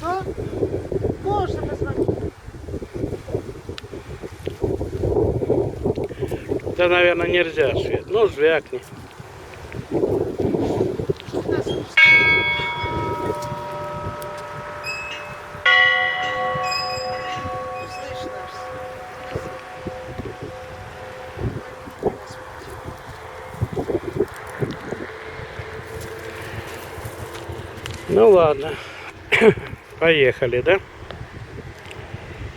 Да? Можно позвонить. Да, наверное, нельзя, Свет. Ну, звякни. Слышно. Ну ладно. Поехали, да?